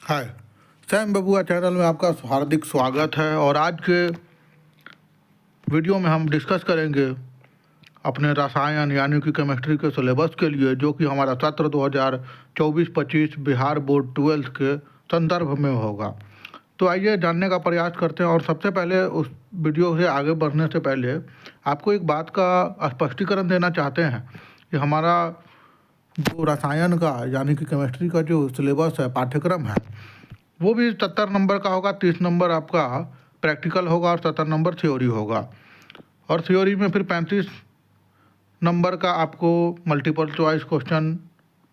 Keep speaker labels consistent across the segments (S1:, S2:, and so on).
S1: हाय, Sam बबुआ channel में आपका हार्दिक स्वागत है। और आज के वीडियो में हम डिस्कस करेंगे अपने रसायन यानी कि केमिस्ट्री के सिलेबस के लिए, जो कि हमारा सत्र 2024-25 बिहार बोर्ड 12th के संदर्भ में होगा। तो आइए जानने का प्रयास करते हैं। और सबसे पहले उस वीडियो से आगे बढ़ने से पहले आपको एक बात का स्पष्टीकरण देना चाहते हैं कि हमारा जो रसायन का यानी कि केमिस्ट्री का जो सिलेबस है, पाठ्यक्रम है, वो भी 70 नंबर का होगा। 30 नंबर आपका प्रैक्टिकल होगा और 70 नंबर थ्योरी होगा। और थ्योरी में फिर 35 नंबर का आपको मल्टीपल चॉइस क्वेश्चन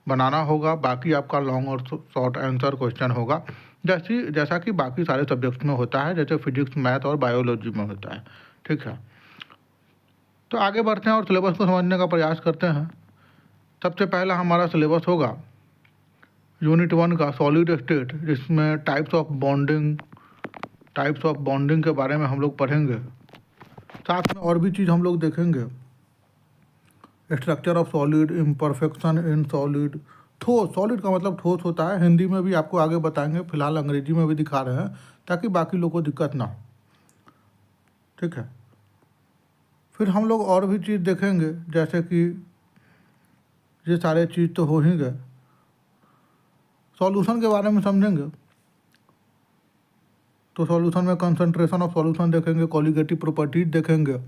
S1: बनाना होगा। बाकी आपका लॉन्ग और शॉर्ट आंसर क्वेश्चन होगा, जैसा कि बाकी सारे सब्जेक्ट्स में होता है, जैसे फिजिक्स, मैथ और बायोलॉजी में होता है। ठीक है, तो आगे बढ़ते हैं और सिलेबस को समझने का प्रयास करते हैं। सबसे पहला हमारा सिलेबस होगा यूनिट 1 का सॉलिड स्टेट, जिसमें टाइप्स ऑफ बॉन्डिंग के बारे में हम लोग पढ़ेंगे। साथ में और भी चीज़ हम लोग देखेंगे, structure of solid, imperfection in solid, ठोस। सॉलिड का मतलब ठोस होता है, हिंदी में भी आपको आगे बताएंगे, फिलहाल अंग्रेजी में भी दिखा रहे हैं ताकि बाकी लोगों को दिक्कत ना हो। ठीक है, फिर हम लोग और भी चीज़ देखेंगे, जैसे कि ये सारे चीज़ तो हो ही गए। सॉल्यूशन के बारे में समझेंगे, तो सॉल्यूशन में कंसंट्रेशन ऑफ सॉल्यूशन देखेंगे, कॉलिगेटिव प्रॉपर्टीज देखेंगे,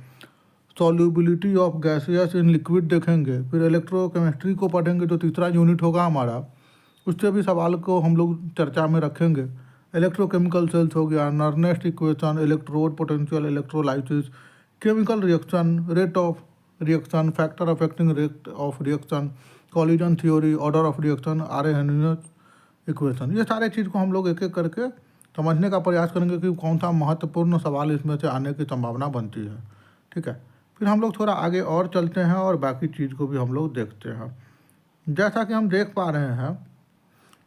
S1: solubility of gaseous in liquid देखेंगे। फिर इलेक्ट्रोकेमिस्ट्री को पढ़ेंगे, जो तीसरा यूनिट होगा हमारा, उससे भी सवाल को हम लोग चर्चा में रखेंगे। इलेक्ट्रोकेमिकल सेल्स हो गया, Nernst equation, electrode potential, electrolysis, chemical reaction, rate of reaction, factor affecting rate of reaction, collision theory, order of reaction, Arrhenius equation. ये सारे चीज़ को हम लोग एक एक करके समझने का प्रयास करेंगे कि कौन सा महत्वपूर्ण सवाल इसमें से आने की संभावना बनती है। ठीक है, फिर हम लोग थोड़ा आगे और चलते हैं और बाकी चीज़ को भी हम लोग देखते हैं। जैसा कि हम देख पा रहे हैं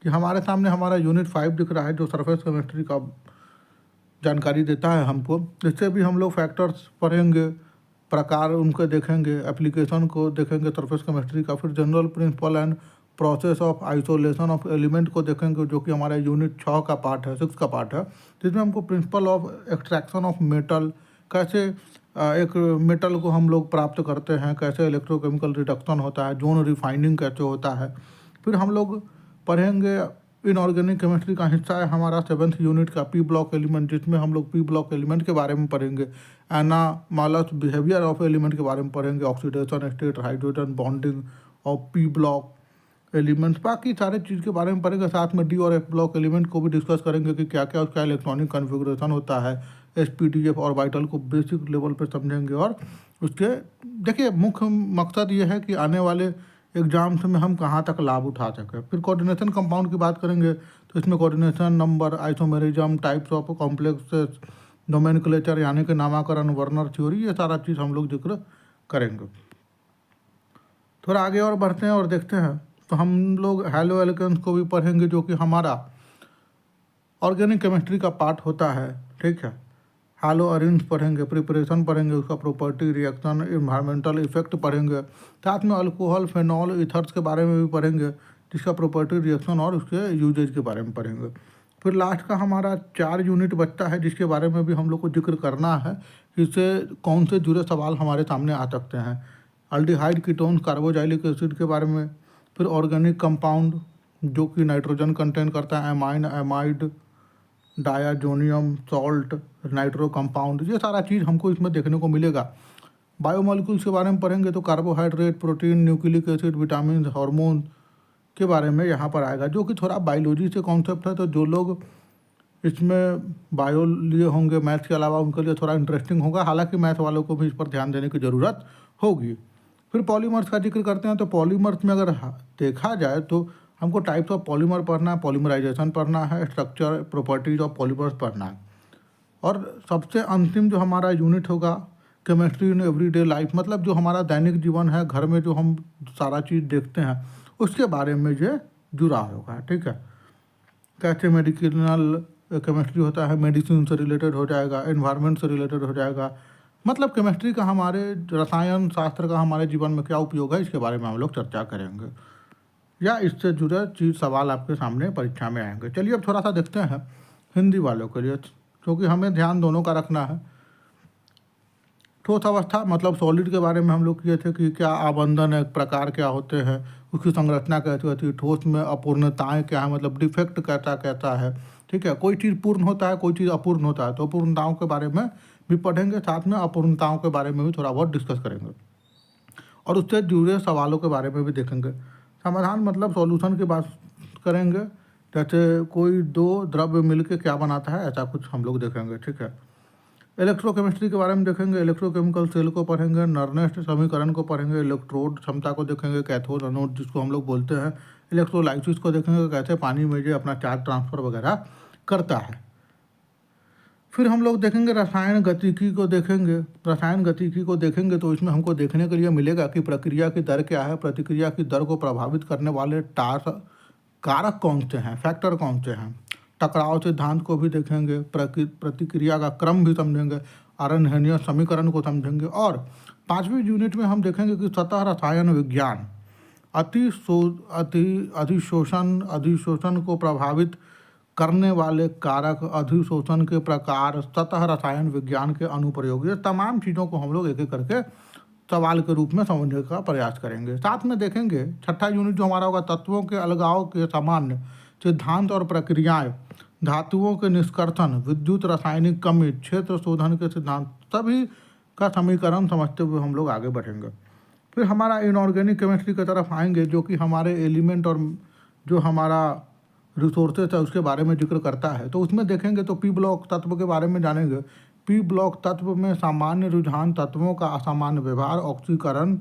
S1: कि हमारे सामने हमारा यूनिट 5 दिख रहा है, जो सरफेस केमिस्ट्री का जानकारी देता है हमको। इससे भी हम लोग फैक्टर्स पढ़ेंगे, प्रकार उनके देखेंगे, एप्लीकेशन को देखेंगे सरफेस केमिस्ट्री का। फिर general principle and process of isolation of element को देखेंगे, जो कि हमारा यूनिट 6 का पार्ट है, 6 का पार्ट है, जिसमें हमको principle of extraction of metal, कैसे एक मेटल को हम लोग प्राप्त करते हैं, कैसे इलेक्ट्रोकेमिकल रिडक्शन होता है, जोन रिफाइनिंग कैसे होता है। फिर हम लोग पढ़ेंगे इनऑर्गेनिक केमिस्ट्री का हिस्सा है हमारा 7th यूनिट का पी ब्लॉक एलिमेंट, जिसमें हम लोग पी ब्लॉक एलिमेंट के बारे में पढ़ेंगे, एनामालस बिहेवियर ऑफ एलिमेंट के बारे में पढ़ेंगे, oxidation state, hydrogen bonding of P block elements, बाकी सारे चीज़ के बारे में पढ़ेंगे। साथ में डी और एफ ब्लॉक एलिमेंट को भी डिस्कस करेंगे कि क्या क्या उसका इलेक्ट्रॉनिक कन्फिग्रेशन होता है, एसपीडीएफ ऑर्बिटल को बेसिक लेवल पर समझेंगे। और उसके देखिए मुख्य मकसद ये है कि आने वाले एग्जाम्स में हम कहाँ तक लाभ उठा सकें। फिर कोऑर्डिनेशन कंपाउंड की बात करेंगे, तो इसमें coordination number, isomerism, types of complexes, nomenclature यानी कि नामाकरण, वर्नर थ्योरी, ये सारा चीज़ हम लोग जिक्र करेंगे। थोड़ा आगे और बढ़ते हैं और देखते हैं, तो हम लोग हैलो एल्केन्स को भी पढ़ेंगे, जो कि हमारा ऑर्गेनिक केमिस्ट्री का पार्ट होता है। ठीक है, हैलो अरेंज पढ़ेंगे, प्रिपरेशन पढ़ेंगे, उसका प्रॉपर्टी, रिएक्शन, इन्वायरमेंटल इफेक्ट पढ़ेंगे। साथ में अल्कोहल, फेनॉल, ईथर्स के बारे में भी पढ़ेंगे, जिसका प्रॉपर्टी, रिएक्शन और उसके यूजेज के बारे में पढ़ेंगे। फिर लास्ट का हमारा 4 यूनिट बचता है, जिसके बारे में भी हम लोग को जिक्र करना है कि इससे कौन से जुड़े सवाल हमारे सामने आ सकते हैं। अल्डिहाइड, कीटोन, कार्बोजाइलिक एसिड के बारे में। फिर ऑर्गेनिक कंपाउंड, जो कि नाइट्रोजन कंटेन करता है, amine, amide, diazonium, salt, nitro compound, ये सारा चीज़ हमको इसमें देखने को मिलेगा। बायोमोलिक्यूल्स के बारे में पढ़ेंगे, तो carbohydrate, protein, nucleic acid, vitamin, hormone के बारे में यहाँ पर आएगा, जो कि थोड़ा बायोलॉजी से कॉन्सेप्ट है। तो जो लोग इसमें बायो लिए होंगे मैथ्स के अलावा, उनके लिए थोड़ा इंटरेस्टिंग होगा। हालांकि मैथ वालों को भी इस पर ध्यान देने की ज़रूरत होगी। फिर पॉलीमर्स का जिक्र करते हैं, तो पॉलीमर्स में अगर देखा जाए तो हमको टाइप्स ऑफ पॉलीमर पढ़ना है, पॉलीमराइजेशन पढ़ना है, स्ट्रक्चर, प्रॉपर्टीज ऑफ पॉलीमर्स पढ़ना है। और सबसे अंतिम जो हमारा यूनिट होगा केमिस्ट्री इन एवरीडे लाइफ, मतलब जो हमारा दैनिक जीवन है, घर में जो हम सारा चीज़ देखते हैं, उसके बारे में ये जुड़ा होगा। ठीक है, कैसे मेडिसिनल केमिस्ट्री होता है, मेडिसिन से रिलेटेड हो जाएगा, एनवायरनमेंट से रिलेटेड हो जाएगा, मतलब केमिस्ट्री का, हमारे रसायन शास्त्र का हमारे जीवन में क्या उपयोग है, इसके बारे में हम लोग चर्चा करेंगे। या इससे जुड़े चीज़ सवाल आपके सामने परीक्षा में आएंगे। चलिए अब थोड़ा सा देखते हैं हिंदी वालों के लिए, क्योंकि हमें ध्यान दोनों का रखना है। ठोस अवस्था मतलब सॉलिड के बारे में हम लोग किए थे कि क्या आबंधन है, प्रकार क्या होते हैं, उसकी संरचना कैसी होती है। ठोस में अपूर्णताएं क्या है, मतलब डिफेक्ट कैसा कैसा है। ठीक है, कोई चीज़ पूर्ण होता है, कोई चीज़ अपूर्ण होता है, तो अपूर्णताओं के बारे में भी पढ़ेंगे, साथ में अपूर्णताओं के बारे में भी थोड़ा बहुत डिस्कस करेंगे और उससे जुड़े सवालों के बारे में भी देखेंगे। समाधान मतलब सॉल्यूशन की बात करेंगे, जैसे कोई दो द्रव्य मिलकर क्या बनाता है, ऐसा कुछ हम लोग देखेंगे। ठीक है, इलेक्ट्रोकेमिस्ट्री के बारे में देखेंगे, इलेक्ट्रोकेमिकल सेल को पढ़ेंगे, नर्नेस्ट समीकरण को पढ़ेंगे, इलेक्ट्रोड क्षमता को देखेंगे, कैथोड एनोड जिसको हम लोग बोलते हैं, इलेक्ट्रोलाइसिस को देखेंगे, कैसे पानी में जो अपना चार्ज ट्रांसफर वगैरह करता है। फिर हम लोग देखेंगे रसायन गतिकी को देखेंगे। रसायन गतिकी को देखेंगे तो इसमें हमको देखने के लिए मिलेगा कि प्रक्रिया की दर क्या है, प्रतिक्रिया की दर को प्रभावित करने वाले कारक कौन से हैं, फैक्टर कौन से हैं। टकराव सिद्धांत को भी देखेंगे, प्रतिक्रिया का क्रम भी समझेंगे, आर्हेनियस समीकरण को समझेंगे। और 5वीं यूनिट में हम देखेंगे कि सतह रसायन विज्ञान अधिशोषण को प्रभावित करने वाले कारक, अधिशोषण के प्रकार, सतह रसायन विज्ञान के अनुप्रयोग, ये तमाम चीज़ों को हम लोग एक एक करके सवाल के रूप में समझने का प्रयास करेंगे। साथ में देखेंगे 6ठा यूनिट जो हमारा होगा तत्वों के अलगाव के सामान्य सिद्धांत और प्रक्रियाएं, धातुओं के निष्कर्षण, विद्युत रासायनिक कमी, क्षेत्र शोधन के सिद्धांत, सभी का समीकरण समझते हुए हम लोग आगे बढ़ेंगे। फिर हमारा इनऑर्गेनिक केमिस्ट्री की तरफ आएंगे, जो कि हमारे एलिमेंट और जो हमारा रिसोर्सेज है उसके बारे में जिक्र करता है। तो उसमें देखेंगे तो पी ब्लॉक तत्व के बारे में जानेंगे। पी ब्लॉक तत्व में सामान्य रुझान तत्वों का असामान्य व्यवहार, ऑक्सीकरण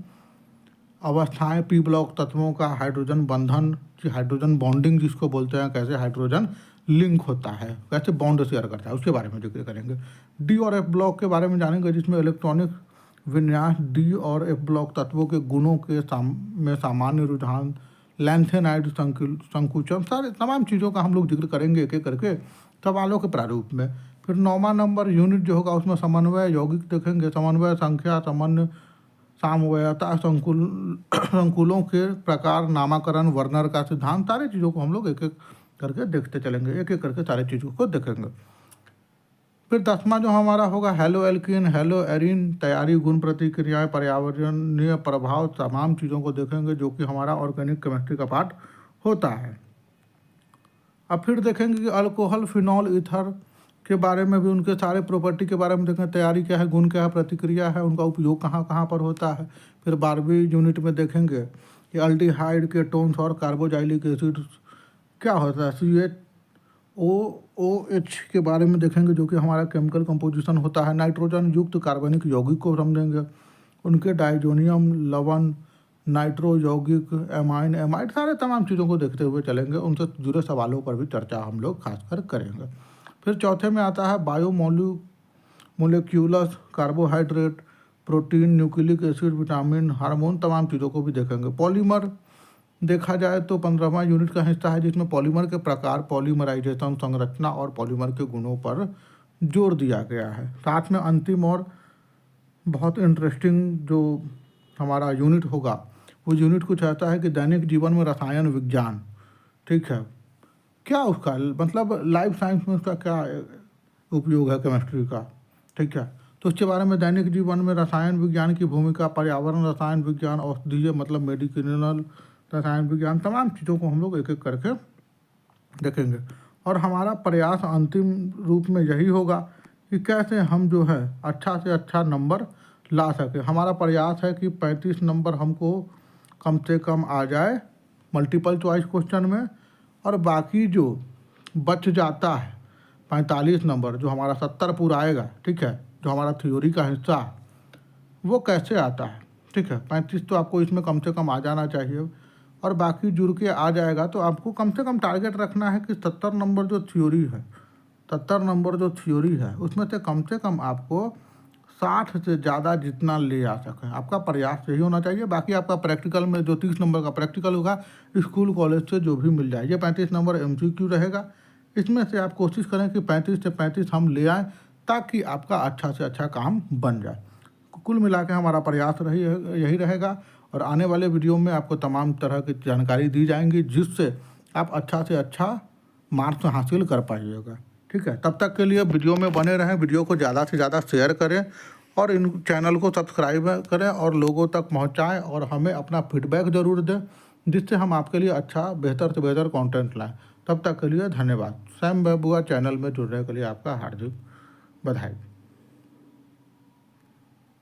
S1: अवस्थाएं, पी ब्लॉक तत्वों का हाइड्रोजन बंधन, हाइड्रोजन बॉन्डिंग जिसको बोलते हैं, कैसे हाइड्रोजन लिंक होता है, कैसे बॉन्ड शेयर करता है, उसके बारे में जिक्र करेंगे। डी और एफ ब्लॉक के बारे में जानेंगे, जिसमें इलेक्ट्रॉनिक विन्यास डी और एफ ब्लॉक तत्वों के गुणों के में सामान्य रुझान, लैंथेनाइड संकुचन, सारे तमाम चीज़ों का हम लोग जिक्र करेंगे एक एक करके सवालों के प्रारूप में। फिर 9वां नंबर यूनिट जो होगा उसमें समन्वय यौगिक देखेंगे, समन्वय संख्या, समन्वय सामवयता, संकुलों के प्रकार, नामकरण, वर्नर का सिद्धांत, सारी चीज़ों को हम लोग एक एक करके देखते चलेंगे, एक एक करके सारी चीज़ों को देखेंगे। फिर 10वां जो हमारा होगा हेलो एल्कीन, हेलो एरिन, तैयारी, गुण प्रतिक्रियाएं, पर्यावरणीय प्रभाव, तमाम चीज़ों को देखेंगे जो कि हमारा ऑर्गेनिक केमिस्ट्री का पार्ट होता है। अब फिर देखेंगे कि अल्कोहल, फिनॉल, ईथर के बारे में भी, उनके सारे प्रॉपर्टी के बारे में देखेंगे, तैयारी क्या है, गुण क्या है, प्रतिक्रिया है, उनका उपयोग कहाँ कहाँ पर होता है। फिर 12वीं यूनिट में देखेंगे कि अल्डिहाइड, केटोन्स और कार्बोजाइलिक एसिड क्या होता है, CHOOH के बारे में देखेंगे जो कि हमारा केमिकल कंपोजिशन होता है। नाइट्रोजन युक्त कार्बनिक यौगिक को समझेंगे, उनके डाइजोनियम, लवण, नाइट्रो यौगिक, एमाइन, एमाइड, सारे तमाम चीज़ों को देखते हुए चलेंगे, उनसे जुड़े सवालों पर भी चर्चा हम लोग खासकर करेंगे। फिर चौथे में आता है molecules, carbohydrate, protein, nucleic acid, vitamin, hormone, तमाम चीज़ों को भी देखेंगे। पॉलीमर देखा जाए तो 15वां यूनिट का हिस्सा है, जिसमें पॉलीमर के प्रकार, पॉलीमराइजेशन, संरचना और पॉलीमर के गुणों पर जोर दिया गया है। साथ में अंतिम और बहुत इंटरेस्टिंग जो हमारा यूनिट होगा वो यूनिट कुछ ऐसा है कि दैनिक जीवन में रसायन विज्ञान, ठीक है, क्या उसका मतलब लाइफ साइंस में उसका क्या उपयोग है केमिस्ट्री का, ठीक है, तो उसके बारे में दैनिक जीवन में रसायन विज्ञान की भूमिका, पर्यावरण रसायन विज्ञान, औषधीय मतलब मेडिसिनल रसायन विज्ञान, तमाम चीज़ों को हम लोग एक एक करके देखेंगे। और हमारा प्रयास अंतिम रूप में यही होगा कि कैसे हम जो है अच्छा से अच्छा नंबर ला सके। हमारा प्रयास है कि 35 नंबर हमको कम से कम आ जाए मल्टीपल चॉइस क्वेश्चन में, और बाकी जो बच जाता है 45 नंबर जो हमारा 70 पूरा आएगा, ठीक है, जो हमारा थ्योरी का हिस्सा वो कैसे आता है, ठीक है, 35 तो आपको इसमें कम से कम आ जाना चाहिए, और बाकी जुड़ के आ जाएगा। तो आपको कम से कम टारगेट रखना है कि 70 नंबर जो थ्योरी है, 70 नंबर जो थ्योरी है उसमें से कम आपको 60 से ज़्यादा जितना ले आ सकें, आपका प्रयास यही होना चाहिए। बाकी आपका प्रैक्टिकल में जो 30 नंबर का प्रैक्टिकल होगा स्कूल कॉलेज से जो भी मिल जाए, ये 35 नंबर MCQ रहेगा। इसमें से आप कोशिश करें कि 35 से 35 हम ले आएँ ताकि आपका अच्छा से अच्छा काम बन जाए। कुल मिला के हमारा प्रयास यही रहेगा। और आने वाले वीडियो में आपको तमाम तरह की जानकारी दी जाएंगी जिससे आप अच्छा से अच्छा मार्क्स हासिल कर पाइएगा। ठीक है, तब तक के लिए वीडियो में बने रहें, वीडियो को ज़्यादा से ज़्यादा शेयर करें और इन चैनल को सब्सक्राइब करें और लोगों तक पहुंचाएं और हमें अपना फीडबैक ज़रूर दें जिससे हम आपके लिए अच्छा बेहतर से बेहतर कंटेंट लाएं। तब तक के लिए धन्यवाद। सैम बबुआ चैनल में जुड़ने के लिए आपका हार्दिक बधाई।